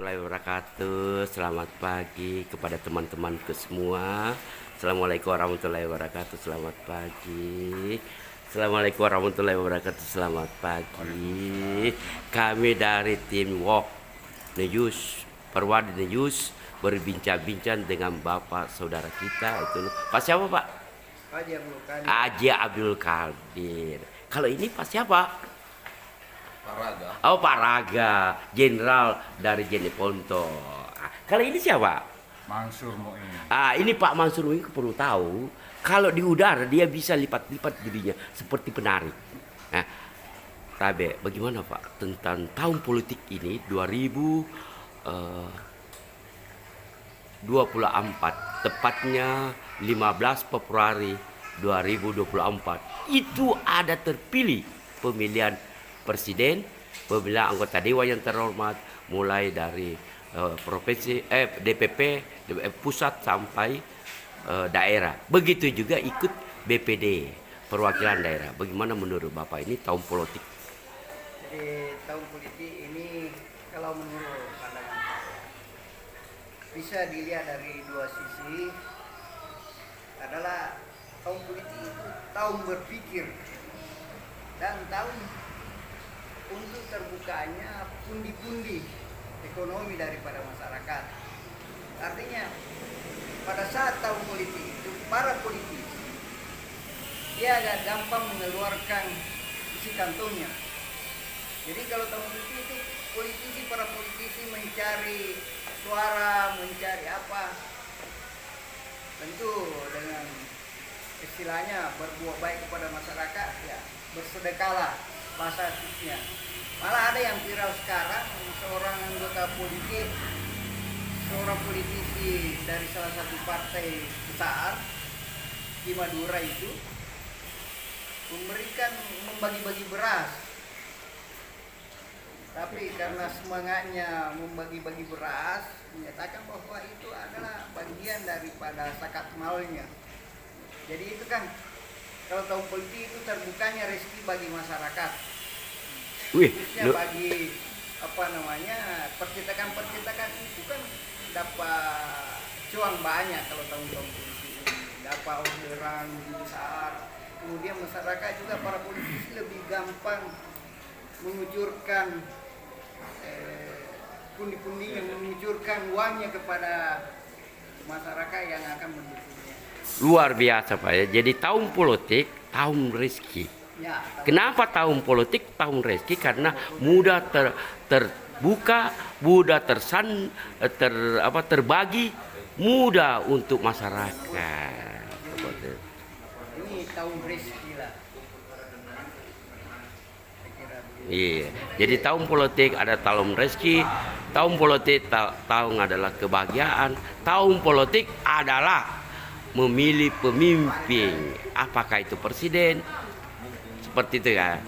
warahmatullahi wabarakatuh. Selamat pagi kepada teman-temanku semua. Assalamualaikum warahmatullahi wabarakatuh. Selamat pagi. Assalamualaikum warahmatullahi wabarakatuh. Selamat pagi. Kami dari tim Walk News, Perwadi News, berbincang-bincang dengan Bapak saudara kita itu. Pak siapa Pak? Haji Abdul Qadir. Kalau ini Pak siapa? Pak Raga. Oh Pak Raga, Jenderal dari Jeneponto. Kalau ini siapa? Mansur Muin. Ini Pak Mansur Muin perlu tahu, kalau di udara dia bisa lipat-lipat dirinya seperti penari. Tabe, bagaimana Pak tentang tahun politik ini 2024, tepatnya 15 Februari 2024. Itu ada terpilih pemilihan presiden, pemilihan anggota dewan yang terhormat, mulai dari provinsi, DPP, pusat sampai daerah. Begitu juga ikut BPD, perwakilan daerah. Bagaimana menurut Bapak ini tahun politik? Jadi tahun politik ini kalau menurut pandangan saya, bisa dilihat dari dua sisi. Adalah tahun politik itu tahun berpikir dan tahun untuk terbukanya pundi-pundi ekonomi daripada masyarakat. Artinya pada saat tahun politik itu para politisi dia agak gampang mengeluarkan isi kantongnya. Jadi kalau tahun politik itu para politisi mencari suara, mencari apa, tentu dengan istilahnya berbuat baik kepada masyarakat, ya bersedekahlah bahasa aslinya. Malah ada yang viral sekarang, seorang anggota politik, seorang politisi dari salah satu partai besar di Madura itu membagi-bagi beras. Tapi karena semangatnya membagi-bagi beras, menyatakan bahwa itu adalah bagian daripada zakat malnya. Jadi itu kan kalau tahun politik itu terbukanya rezeki bagi masyarakat. Khususnya bagi percetakan itu kan dapat cuan banyak kalau tahun-tahun politik ini. Dapat orderan besar. Kemudian masyarakat juga para politisi lebih gampang mengucurkan pundi-pundi yang mengucurkan uangnya kepada masyarakat yang akan mendukungnya. Luar biasa Pak ya. Jadi tahun politik, tahun rezeki. Ya, Kenapa tahun politik, tahun rezeki? Karena mudah terbuka, mudah terbagi, mudah untuk masyarakat. ini tahun rezeki lah. Iya. Jadi tahun politik ada tahun rezeki, tahun politik tahun adalah kebahagiaan, tahun politik adalah memilih pemimpin, apakah itu presiden, seperti itu kan.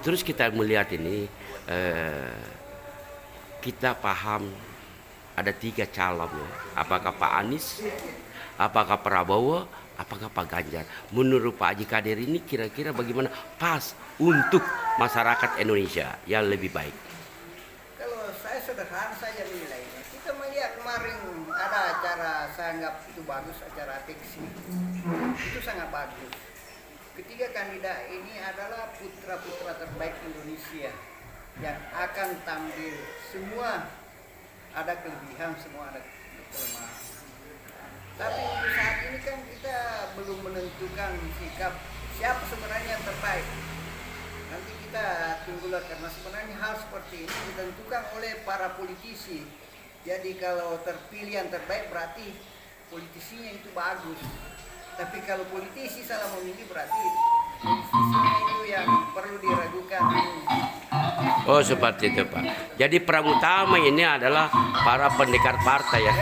Terus kita melihat ini, kita paham ada 3 calon, apakah Pak Anies, apakah Prabowo, apakah Pak Ganjar. Menurut Pak Haji Qadir ini kira-kira bagaimana pas untuk masyarakat Indonesia yang lebih baik? Kalau saya sederhana saja menilainya. Kita melihat kemarin ada acara, saya anggap itu bagus, acara teksi. Itu sangat bagus. Ketiga kandidat ini adalah putra-putra terbaik Indonesia yang akan tampil. Semua ada kelebihan, semua ada kelemahan. Tapi untuk saat ini kan kita belum menentukan sikap siapa sebenarnya yang terbaik. Nanti kita tunggulah, karena sebenarnya hal seperti ini ditentukan oleh para politisi. Jadi kalau terpilih yang terbaik berarti politisinya itu bagus. Tapi kalau politisi salah memilih berarti politisinya itu yang perlu diragukan. Oh seperti itu Pak. Jadi peran utama ini adalah para pendekar partai ya.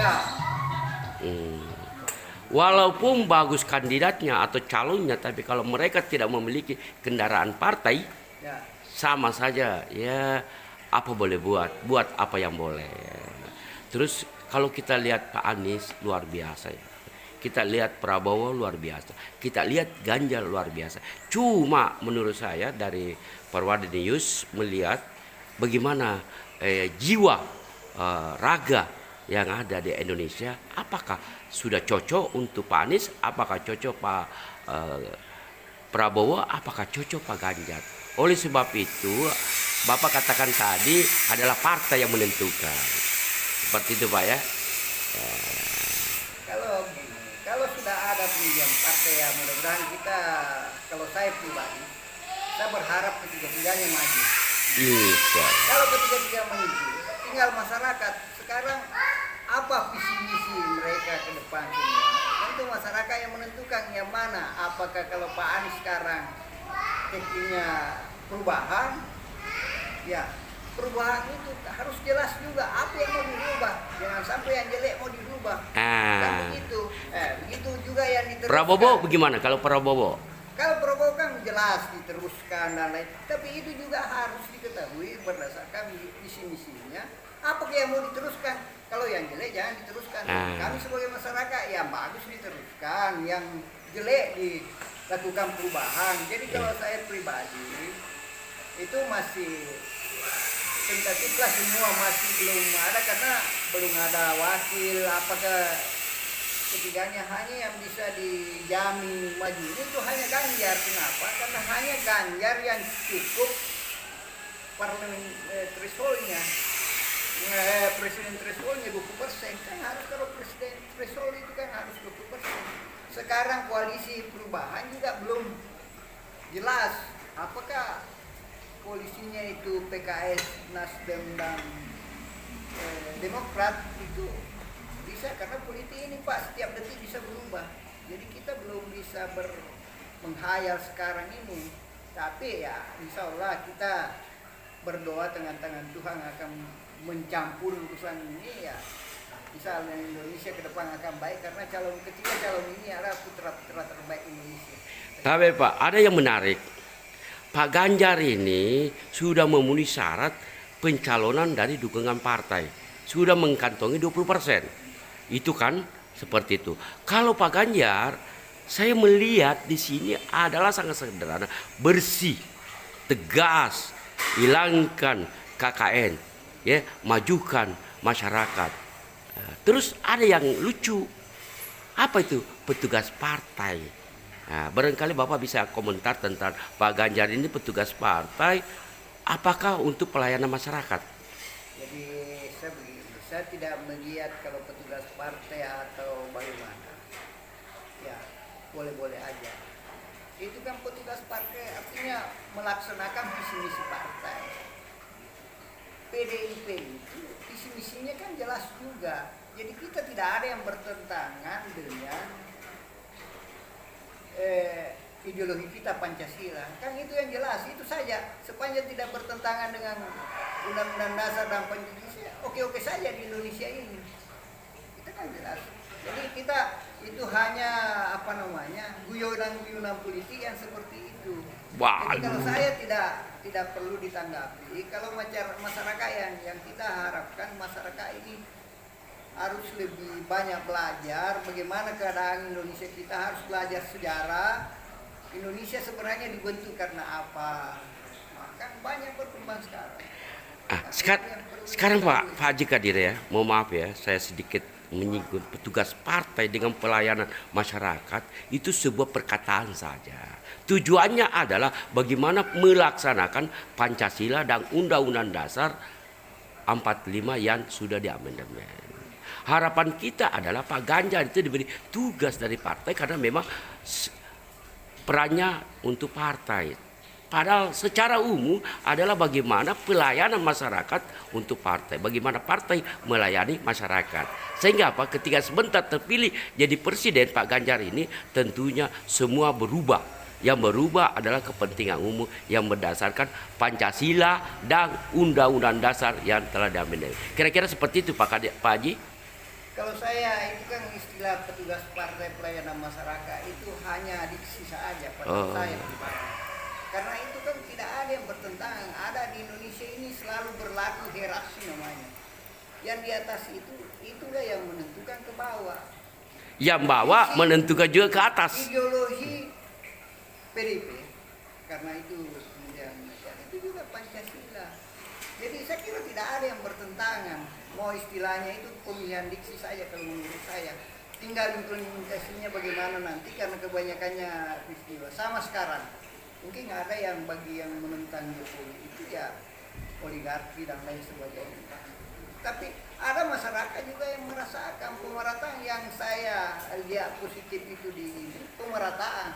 Walaupun bagus kandidatnya atau calonnya, tapi kalau mereka tidak memiliki kendaraan partai, Ya. sama saja ya, apa boleh buat apa yang boleh. Terus kalau kita lihat Pak Anies luar biasa ya, kita lihat Prabowo luar biasa, kita lihat Ganjar luar biasa. Cuma menurut saya dari Perwadi News melihat bagaimana jiwa raga yang ada di Indonesia, apakah sudah cocok untuk Pak Anies, apakah cocok Pak Prabowo, apakah cocok Pak Ganjar. Oleh sebab itu Bapak katakan tadi adalah partai yang menentukan. Seperti itu Pak ya. Kalau sudah ada pilihan partai yang mudah-mudahan kita, kalau saya pribadi, saya berharap ketiga-tiganya maju. Bisa. Kalau ketiga-tiga maju, tinggal masyarakat sekarang apa visi misi mereka ke depan semua. Tentu masyarakat yang menentukan yang mana. Apakah kalau Pak Anies sekarang tekniknya perubahan, ya perubahan itu harus jelas juga apa yang mau dirubah. Jangan sampai yang jelek mau dirubah. Kan begitu. Begitu juga yang diteruskan. Prabowo bagaimana kalau Prabowo? Kalau Prabowo kan jelas diteruskan dan lain, tapi itu juga harus diketahui berdasarkan visi misinya. Apa yang mau diteruskan? Kalau yang jelek jangan diteruskan. Kami sebagai masyarakat yang bagus diteruskan, yang jelek dilakukan perubahan. Jadi kalau saya pribadi itu masih tentatif lah, semua masih belum ada karena belum ada wakil. Apakah ketiganya hanya yang bisa dijamin maju itu hanya Ganjar. Kenapa? Karena hanya Ganjar yang cukup parlemen thresholdnya, presiden thresholdnya 20%. Kan harus, kalau presiden threshold itu kan harus 20%. Sekarang koalisi perubahan juga belum jelas apakah koalisinya itu PKS, Nasdem dan Demokrat itu bisa, karena politik ini Pak setiap detik bisa berubah. Jadi kita belum bisa menghayal sekarang ini. Tapi ya insya Allah kita berdoa dengan tangan Tuhan akan mencampur urusan ini, ya insya Allah Indonesia ke depan akan baik, karena ketiga calon ini adalah putra-putra terbaik Indonesia. Tapi Pak, ada yang menarik. Pak Ganjar ini sudah memenuhi syarat pencalonan dari dukungan partai. Sudah mengantongi 20%. Itu kan seperti itu. Kalau Pak Ganjar, saya melihat di sini adalah sangat sederhana, bersih, tegas, hilangkan KKN, ya, majukan masyarakat. Terus ada yang lucu, apa itu? Petugas partai. Nah, barangkali Bapak bisa komentar tentang Pak Ganjar ini petugas partai, apakah untuk pelayanan masyarakat? Jadi saya tidak melihat kalau petugas partai atau bagaimana, ya boleh-boleh aja. Itu kan petugas partai artinya melaksanakan visi misi partai. PDIP itu visi misinya kan jelas juga. Jadi kita tidak ada yang bertentangan dengan ideologi kita Pancasila. Kan itu yang jelas, itu saja. Sepanjang tidak bertentangan dengan Undang-Undang Dasar dan Pancasila, oke-oke saja di Indonesia ini. Itu kan jelas. Jadi kita itu hanya guyonan-guyonan politik yang seperti itu. Jadi kalau saya tidak perlu ditanggapi. Kalau masyarakat yang kita harapkan, masyarakat ini harus lebih banyak belajar bagaimana keadaan Indonesia. Kita harus belajar sejarah Indonesia sebenarnya dibentuk karena apa. Kan banyak berkembang sekarang. Sekarang Pak Haji Kadir ya, mohon maaf ya, saya sedikit menyinggung petugas partai dengan pelayanan masyarakat itu sebuah perkataan saja. Tujuannya adalah bagaimana melaksanakan Pancasila dan Undang-Undang Dasar 45 yang sudah diamandemen. Harapan kita adalah Pak Ganjar itu diberi tugas dari partai karena memang perannya untuk partai. Padahal secara umum adalah bagaimana pelayanan masyarakat untuk partai. Bagaimana partai melayani masyarakat. Sehingga apa? Ketika sebentar terpilih jadi presiden Pak Ganjar ini tentunya semua berubah. Yang berubah adalah kepentingan umum yang berdasarkan Pancasila dan Undang-Undang Dasar yang telah diamandemen. Kira-kira seperti itu Pak Haji? Kalau saya itu kan istilah petugas partai pelayanan masyarakat itu hanya diksi saja pada saya pribadi. Karena itu kan tidak ada yang bertentangan. Ada di Indonesia ini selalu berlaku hierarki namanya. Yang di atas itulah yang menentukan ke bawah. Yang bawah menentukan juga ke atas. Ideologi PDIP. Karena itu kemudian itu juga Pancasila. Jadi saya kira tidak ada yang bertentangan. mau istilahnya itu pemilihan diksi saja kalau menurut saya. Tinggal implementasinya bagaimana nanti karena kebanyakannya peristiwa sama sekarang. Mungkin ada yang bagi yang menentang Jokowi itu ya oligarki dan lain sebagainya. Tapi ada masyarakat juga yang merasakan pemerataan yang saya lihat positif itu di pemerataan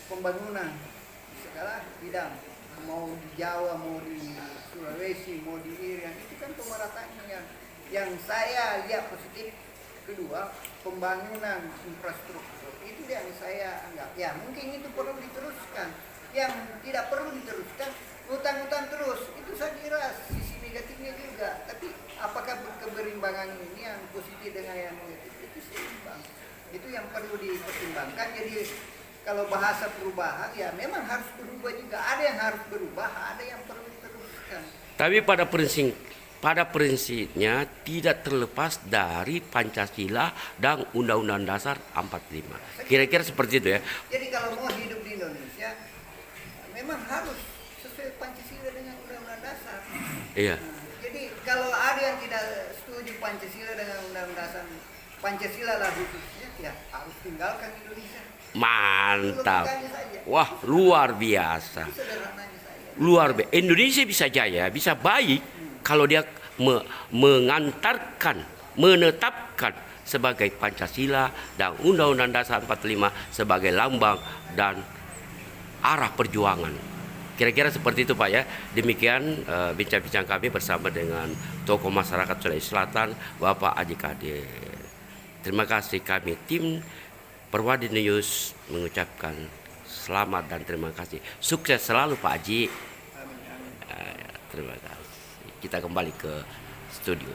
pembangunan di segala bidang, mau di Jawa, mau di Sulawesi, mau di Irian, itu kan pemerataan yang saya lihat positif. Kedua, pembangunan infrastruktur itu yang saya anggap ya mungkin itu perlu diteruskan. Yang tidak perlu diteruskan utang-utang terus, itu saya kira sisi negatifnya juga. Tapi apakah keberimbangan ini yang positif dengan yang negatif itu seimbang, itu yang perlu dipertimbangkan. Jadi kalau bahasa perubahan ya memang harus berubah juga, ada yang harus berubah, ada yang perlu diteruskan. Tapi pada prinsipnya tidak terlepas dari Pancasila dan Undang-Undang Dasar 45. Kira-kira seperti itu ya. Jadi kalau mau hidup di Indonesia memang harus sesuai Pancasila dengan Undang-Undang Dasar. Iya. Jadi kalau ada yang tidak setuju Pancasila dengan Undang-Undang Dasar, Pancasila lah khususnya, ya harus tinggalkan Indonesia. Mantap. Wah, luar biasa. Itu sederhananya saja. Luar biasa. Indonesia bisa jaya, bisa baik kalau dia menetapkan sebagai Pancasila dan Undang-Undang Dasar 45 sebagai lambang dan arah perjuangan. Kira-kira seperti itu Pak ya. Demikian bincang-bincang kami bersama dengan tokoh masyarakat Sulawesi Selatan, Bapak Aji Kadir. Terima kasih, kami tim Perwadi News mengucapkan selamat dan terima kasih. Sukses selalu Pak Aji. Terima kasih. Kita kembali ke studio.